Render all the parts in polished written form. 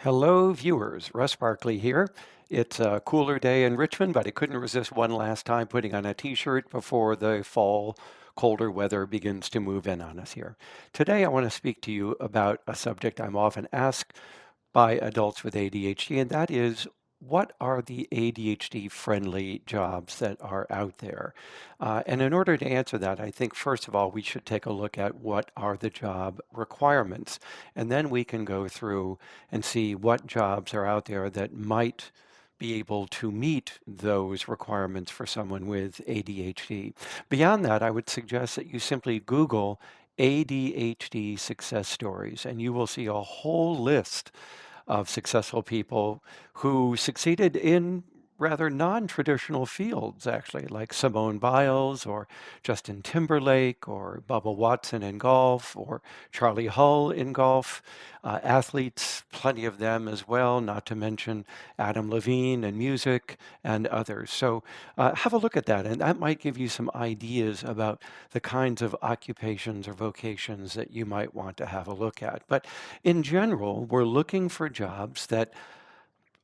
Hello, viewers. Russ Barkley here. It's a cooler day in Richmond, but I couldn't resist one last time putting on a t-shirt before the fall, colder weather begins to move in on us here. Today, I want to speak to you about a subject I'm often asked by adults with ADHD, and that is what are the ADHD friendly jobs that are out there? And in order to answer that, I think first of all, we should take a look at what are the job requirements. And then we can go through and see what jobs are out there that might be able to meet those requirements for someone with ADHD. Beyond that, I would suggest that you simply Google ADHD success stories, and you will see a whole list of successful people who succeeded in rather non-traditional fields, actually, like Simone Biles or Justin Timberlake or Bubba Watson in golf or Charlie Hull in golf. Athletes, plenty of them as well, not to mention Adam Levine in music and others. So have a look at that, and that might give you some ideas about the kinds of occupations or vocations that you might want to have a look at. But in general, we're looking for jobs that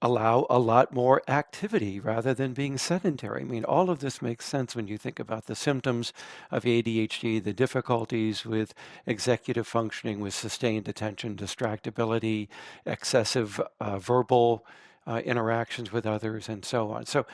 allow a lot more activity rather than being sedentary. I mean, all of this makes sense when you think about the symptoms of ADHD, the difficulties with executive functioning, with sustained attention, distractibility, excessive verbal interactions with others, and so on. So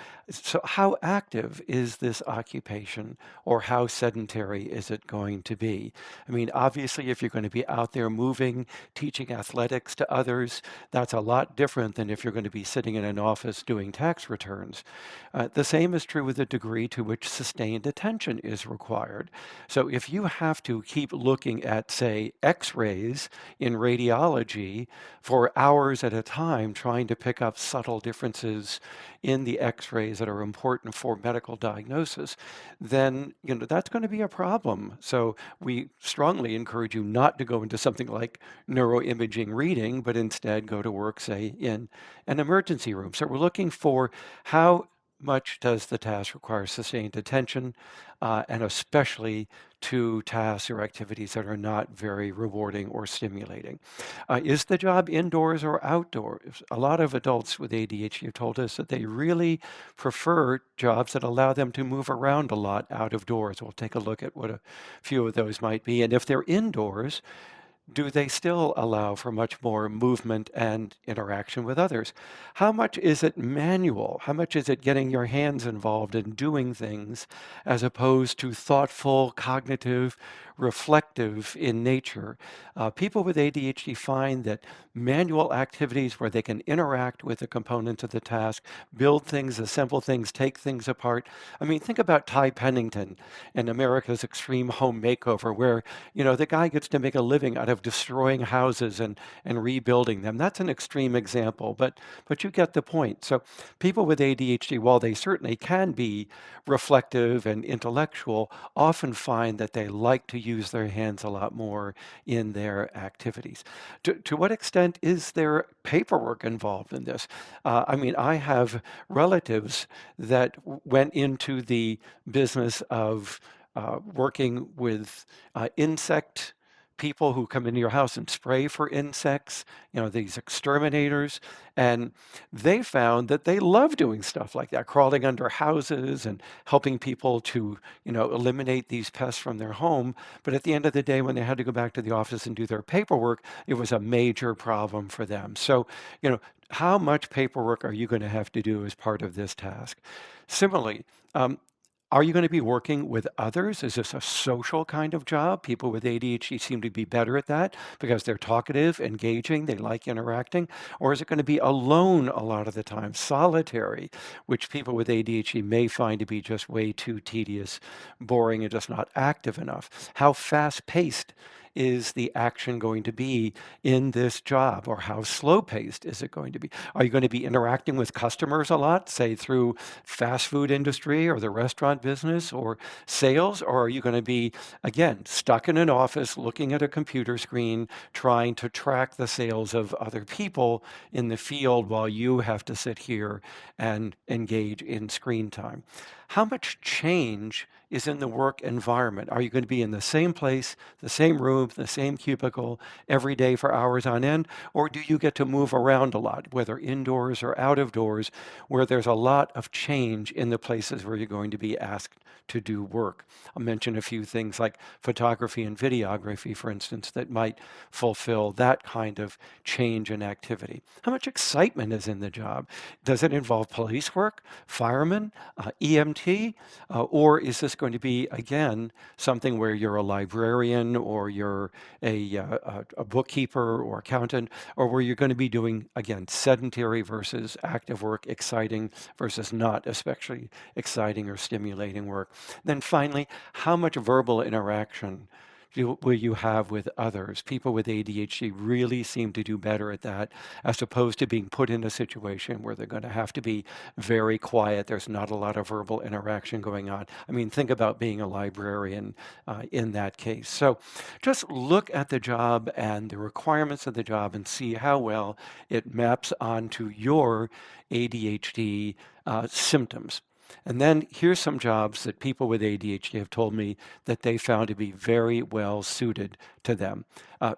how active is this occupation, or how sedentary is it going to be? I mean, obviously, if you're going to be out there moving, teaching athletics to others, that's a lot different than if you're going to be sitting in an office doing tax returns. The same is true with the degree to which sustained attention is required. So if you have to keep looking at, say, x-rays in radiology for hours at a time, trying to pick up subtle differences in the x-rays that are important for medical diagnosis, then that's going to be a problem. So we strongly encourage you not to go into something like neuroimaging reading, but instead go to work, say, in an emergency room. So we're looking for how much does the task require sustained attention, and especially to tasks or activities that are not very rewarding or stimulating. Is the job indoors or outdoors? A lot of adults with ADHD have told us that they really prefer jobs that allow them to move around a lot out of doors. We'll take a look at what a few of those might be. And if they're indoors, do they still allow for much more movement and interaction with others? How much is it manual? How much is it getting your hands involved in doing things as opposed to thoughtful, cognitive, reflective in nature? People with ADHD find that manual activities where they can interact with the components of the task, build things, assemble things, take things apart. I mean, think about Ty Pennington in America's Extreme Home Makeover, where the guy gets to make a living out of destroying houses and rebuilding them. That's an extreme example, but you get the point. So people with ADHD, while they certainly can be reflective and intellectual, often find that they like to use their hands a lot more in their activities. To what extent is there paperwork involved in this? I mean, I have relatives that went into the business of working with insect people who come into your house and spray for insects, these exterminators. And they found that they love doing stuff like that, crawling under houses and helping people to, eliminate these pests from their home. But at the end of the day, when they had to go back to the office and do their paperwork, it was a major problem for them. So, how much paperwork are you going to have to do as part of this task? Similarly, are you going to be working with others? Is this a social kind of job? People with ADHD seem to be better at that because they're talkative, engaging, they like interacting. Or is it going to be alone a lot of the time, solitary, which people with ADHD may find to be just way too tedious, boring, and just not active enough? How fast paced is the action going to be in this job, or how slow paced is it going to be? Are you going to be interacting with customers a lot, say through fast food industry or the restaurant business or sales? Or are you going to be, again, stuck in an office looking at a computer screen, trying to track the sales of other people in the field while you have to sit here and engage in screen time? how much change is in the work environment? Are you going to be in the same place, the same room, the same cubicle every day for hours on end? Or do you get to move around a lot, whether indoors or out of doors, where there's a lot of change in the places where you're going to be asked to do work? I'll mention a few things like photography and videography, for instance, that might fulfill that kind of change in activity. How much excitement is in the job? Does it involve police work, firemen, EMT, or is this going to be, again, something where you're a librarian or you're a bookkeeper or accountant, or where you're going to be doing, again, sedentary versus active work, exciting versus not especially exciting or stimulating work? Then finally, how much verbal interaction will you have with others? People with ADHD really seem to do better at that, as opposed to being put in a situation where they're going to have to be very quiet. There's not a lot of verbal interaction going on. I mean, think about being a librarian in that case. So just look at the job and the requirements of the job and see how well it maps onto your ADHD symptoms. And then here's some jobs that people with ADHD have told me that they found to be very well suited to them.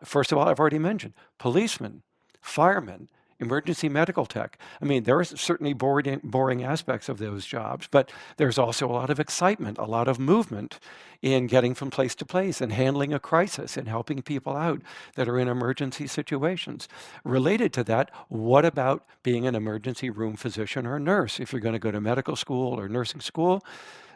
First of all, I've already mentioned policemen, firemen, emergency medical tech. I mean, there are certainly boring aspects of those jobs, but there's also a lot of excitement, a lot of movement in getting from place to place and handling a crisis and helping people out that are in emergency situations. Related to that, what about being an emergency room physician or nurse? If you're going to go to medical school or nursing school,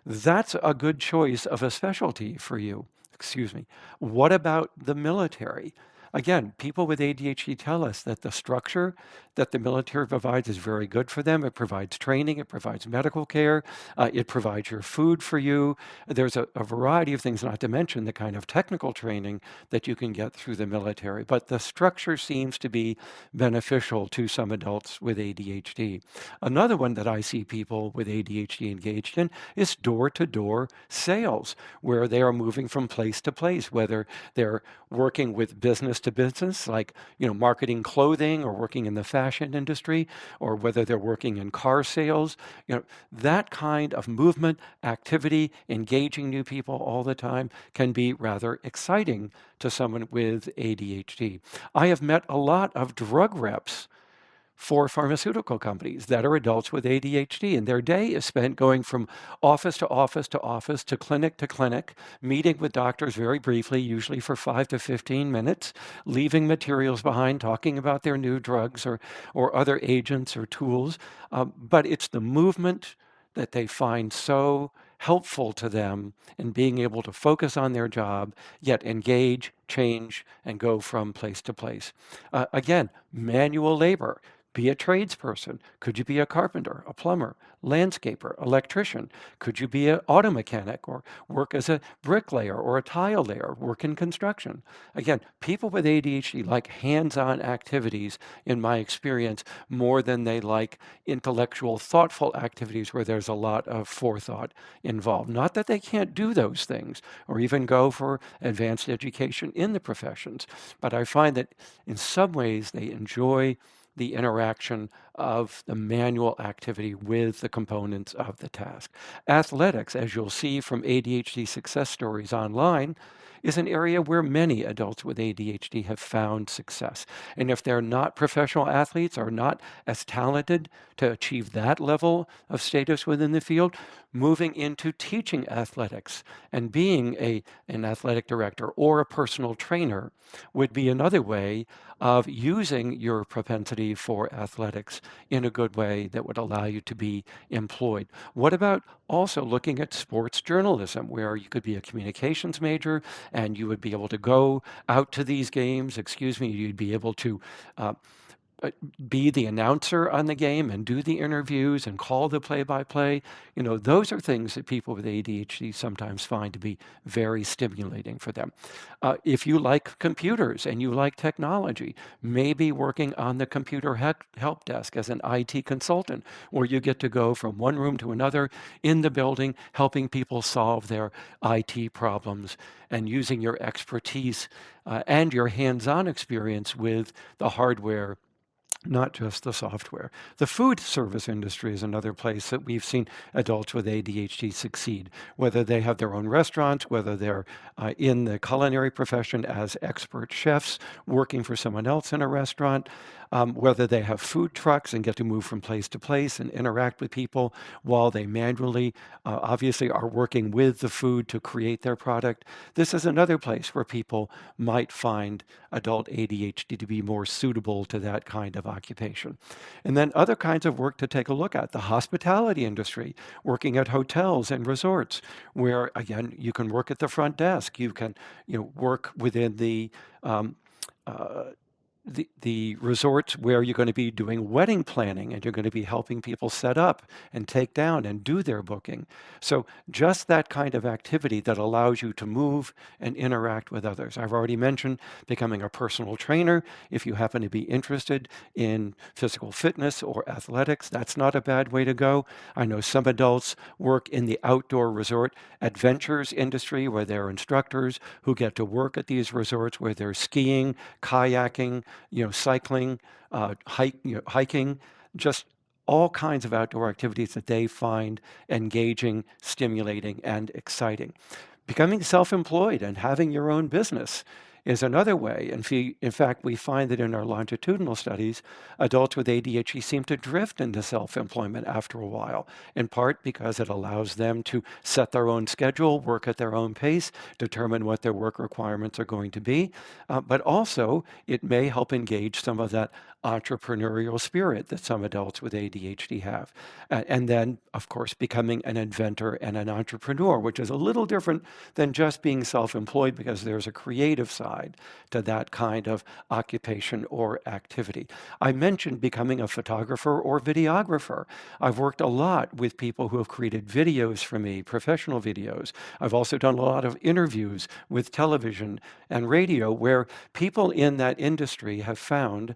that's a good choice of a specialty for you. Excuse me. What about the military? Again, people with ADHD tell us that the structure that the military provides is very good for them. It provides training, it provides medical care, it provides your food for you. There's a variety of things, not to mention the kind of technical training that you can get through the military. But the structure seems to be beneficial to some adults with ADHD. Another one that I see people with ADHD engaged in is door-to-door sales, where they are moving from place to place, whether they're working with business to business, like marketing clothing, or working in the fashion industry, or whether they're working in car sales. That kind of movement, activity, engaging new people all the time can be rather exciting to someone with ADHD. I have met a lot of drug reps for pharmaceutical companies that are adults with ADHD, and their day is spent going from office to office to office to clinic, meeting with doctors very briefly, usually for 5 to 15 minutes, leaving materials behind, talking about their new drugs or other agents or tools. But it's the movement that they find so helpful to them in being able to focus on their job, yet engage, change, and go from place to place. Again, manual labor. Be a tradesperson. Could you be a carpenter, a plumber, landscaper, electrician? Could you be an auto mechanic or work as a bricklayer or a tile layer, work in construction? Again, people with ADHD like hands-on activities, in my experience, more than they like intellectual, thoughtful activities where there's a lot of forethought involved. Not that they can't do those things or even go for advanced education in the professions, but I find that in some ways they enjoy the interaction of the manual activity with the components of the task. Athletics, as you'll see from ADHD success stories online, is an area where many adults with ADHD have found success. And if they're not professional athletes or not as talented to achieve that level of status within the field, moving into teaching athletics and being an athletic director or a personal trainer would be another way of using your propensity for athletics in a good way that would allow you to be employed. What about also looking at sports journalism, where you could be a communications major and you would be able to go out to these games, you'd be able to uh, be the announcer on the game and do the interviews and call the play-by-play. Those are things that people with ADHD sometimes find to be very stimulating for them. If you like computers and you like technology, maybe working on the computer help desk as an IT consultant, where you get to go from one room to another in the building, helping people solve their IT problems and using your expertise and your hands-on experience with the hardware not just the software. The food service industry is another place that we've seen adults with ADHD succeed, whether they have their own restaurants, whether they're in the culinary profession as expert chefs working for someone else in a restaurant, whether they have food trucks and get to move from place to place and interact with people while they manually, obviously, are working with the food to create their product. This is another place where people might find adult ADHD to be more suitable to that kind of occupation. And then other kinds of work to take a look at: the hospitality industry, working at hotels and resorts, where again, you can work at the front desk, you can, work within um, uh, the resorts where you're going to be doing wedding planning and you're going to be helping people set up and take down and do their booking. So just that kind of activity that allows you to move and interact with others. I've already mentioned becoming a personal trainer. If you happen to be interested in physical fitness or athletics, that's not a bad way to go. I know some adults work in the outdoor resort adventures industry where they're instructors who get to work at these resorts where they're skiing, kayaking, cycling, hiking, just all kinds of outdoor activities that they find engaging, stimulating, and exciting. Becoming self-employed and having your own business is another way. In fact, we find that in our longitudinal studies, adults with ADHD seem to drift into self-employment after a while, in part because it allows them to set their own schedule, work at their own pace, determine what their work requirements are going to be, but also it may help engage some of that entrepreneurial spirit that some adults with ADHD have. And then, of course, becoming an inventor and an entrepreneur, which is a little different than just being self-employed because there's a creative side to that kind of occupation or activity. I mentioned becoming a photographer or videographer. I've worked a lot with people who have created videos for me, professional videos. I've also done a lot of interviews with television and radio where people in that industry have found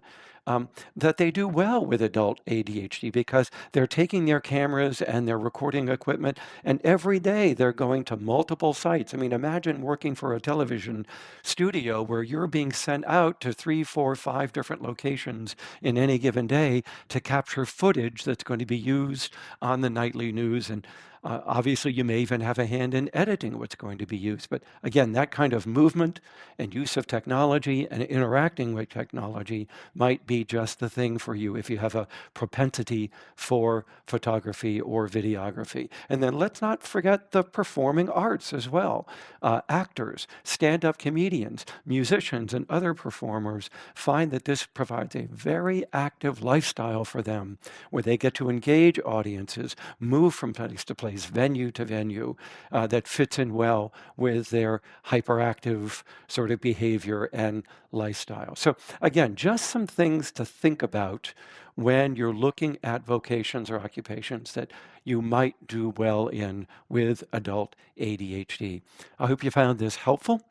that they do well with adult ADHD because they're taking their cameras and their recording equipment, and every day they're going to multiple sites. I mean, imagine working for a television studio where you're being sent out to 3, 4, 5 different locations in any given day to capture footage that's going to be used on the nightly news. And obviously, you may even have a hand in editing what's going to be used. But again, that kind of movement and use of technology and interacting with technology might be just the thing for you if you have a propensity for photography or videography. And then let's not forget the performing arts as well. Actors, stand-up comedians, musicians, and other performers find that this provides a very active lifestyle for them where they get to engage audiences, move from place to place, venue to venue, that fits in well with their hyperactive sort of behavior and lifestyle. So again, just some things to think about when you're looking at vocations or occupations that you might do well in with adult ADHD. I hope you found this helpful.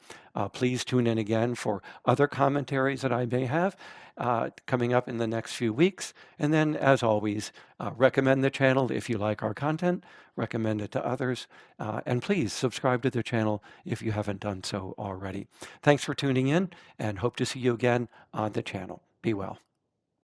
Please tune in again for other commentaries that I may have coming up in the next few weeks. And then, as always, recommend the channel if you like our content, recommend it to others, and please subscribe to the channel if you haven't done so already. Thanks for tuning in, and hope to see you again on the channel. Be well.